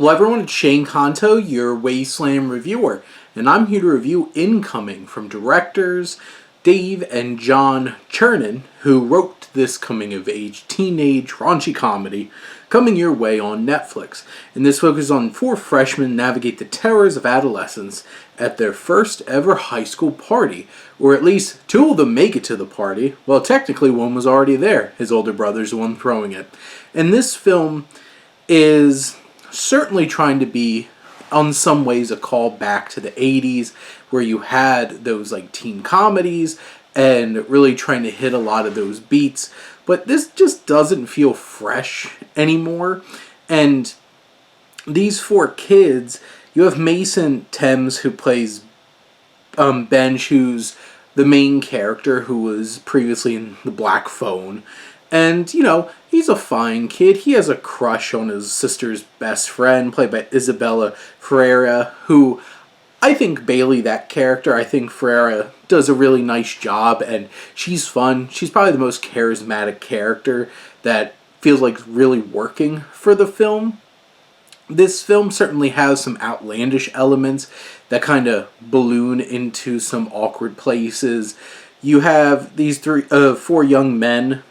Hello everyone, it's Shane Kanto, your Wasteland reviewer, and I'm here to review Incoming from directors Dave and John Chernin, who wrote this coming-of-age teenage raunchy comedy coming your way on Netflix. And this focuses on four freshmen navigate the terrors of adolescence at their first ever high school party, or at least two of them make it to the party. Well, technically one was already there. His older brother's the one throwing it. And this film is certainly trying to be, in some ways, a call back to the 80s, where you had those like teen comedies and really trying to hit a lot of those beats. But this just doesn't feel fresh anymore. And these four kids, you have Mason Thames, who plays Benj, who's the main character, who was previously in The Black Phone. And, you know, he's a fine kid. He has a crush on his sister's best friend, played by Isabella Ferreira, who I think Bailey, that character, I think Ferreira does a really nice job, and she's fun. She's probably the most charismatic character that feels like really working for the film. This film certainly has some outlandish elements that kind of balloon into some awkward places. You have these four young men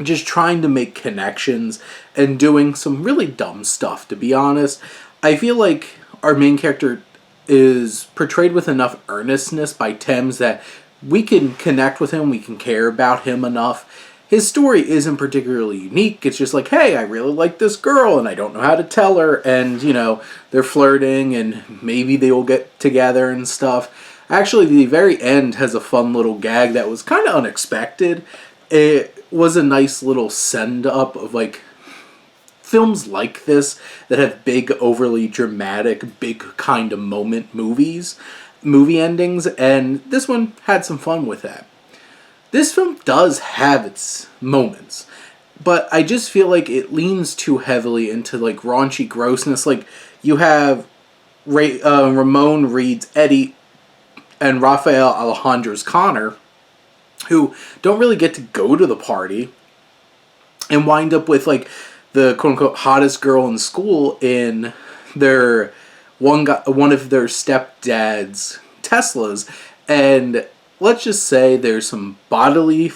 just trying to make connections and doing some really dumb stuff, to be honest. I feel like our main character is portrayed with enough earnestness by Thames that we can connect with him, we can care about him enough. His story isn't particularly unique. It's just like, hey, I really like this girl and I don't know how to tell her, and, you know, they're flirting and maybe they will get together and stuff. Actually, the very end has a fun little gag that was kind of unexpected. It was a nice little send-up of, like, films like this that have big, overly dramatic, big kind of moment movie endings, and this one had some fun with that. This film does have its moments, but I just feel like it leans too heavily into, like, raunchy grossness. Like, you have Ramon Reed's Eddie and Rafael Alejandro's Connor, who don't really get to go to the party and wind up with, like, the quote-unquote hottest girl in school in their one of their stepdad's Teslas. And let's just say there's some bodily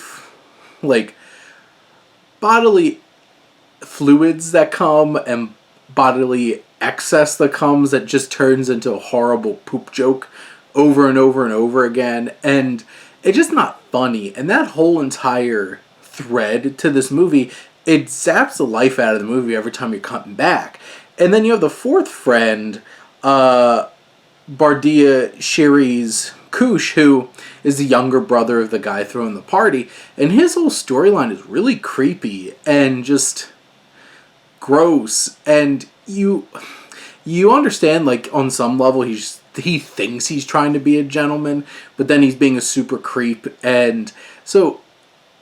fluids that come and bodily excess that comes that just turns into a horrible poop joke over and over and over again. And it's just not funny. And that whole entire thread to this movie, it zaps the life out of the movie every time you're cutting back. And then you have the fourth friend, Bardia Shiri's Kush, who is the younger brother of the guy throwing the party. And his whole storyline is really creepy and just gross. And you understand, like, on some level, he thinks he's trying to be a gentleman, but then he's being a super creep. And so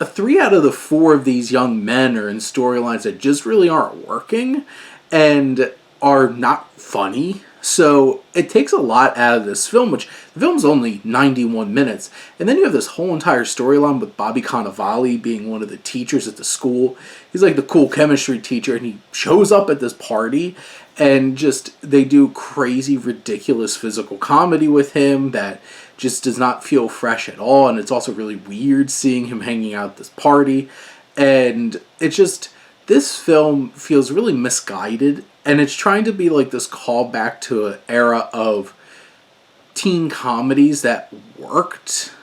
3 out of the 4 of these young men are in storylines that just really aren't working and are not funny. So it takes a lot out of this film, which the film's only 91 minutes. And then you have this whole entire storyline with Bobby Cannavale being one of the teachers at the school. He's like the cool chemistry teacher, and he shows up at this party, and just they do crazy, ridiculous physical comedy with him that just does not feel fresh at all. And it's also really weird seeing him hanging out at this party. And it's just, this film feels really misguided. And it's trying to be like this callback to an era of teen comedies that worked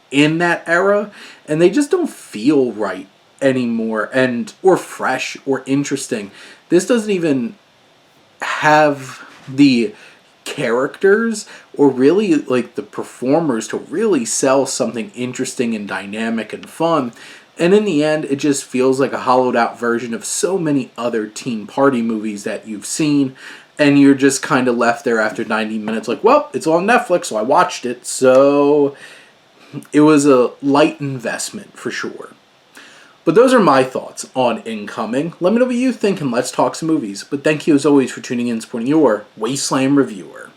in that era. And they just don't feel right anymore, or fresh or interesting. This doesn't even have the characters or really like the performers to really sell something interesting and dynamic and fun. And in the end, it just feels like a hollowed out version of so many other teen party movies that you've seen, and you're just kind of left there after 90 minutes like, well, it's on Netflix, so I watched it. So it was a light investment for sure. But those are my thoughts on Incoming. Let me know what you think, and let's talk some movies. But thank you as always for tuning in and supporting your Wasteland reviewer.